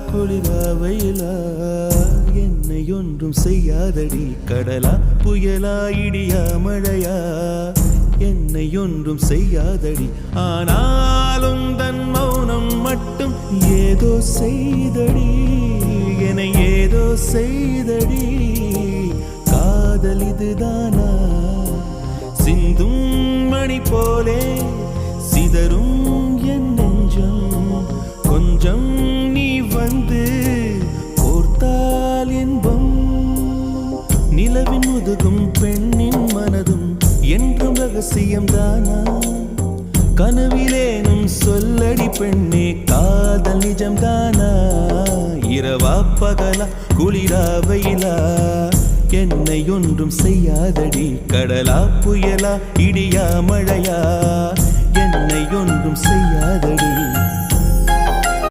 குளிரா வெயிலா என்னை ஒன்றும் செய்யாதடி கடலா புயலா இடியா மழையா என்னை ஒன்றும் செய்யாதடி ஆனாலும் தன் மௌனம் மட்டும் ஏதோ செய்தடி என ஏதோ செய்தடி காதல் இதுதானா சிந்தும் மணி போலே சிதறும் என் நெஞ்சம் கொஞ்சம் நீ வந்து கோர்த்தால் இன்பம் நிலவின் முதுகும் பெண்ணின் மனதும் என்றும் ரகசியம் தானா கனவிலேனும் சொல்லடி பெண்ணே காதல் நிஜம் தானா இரவா பகலா குளிரா வெயிலா என்னை ஒன்றும் செய்யாதடி கடலா புயலா இடியா மழையா என்னை ஒன்றும் செய்யாதடி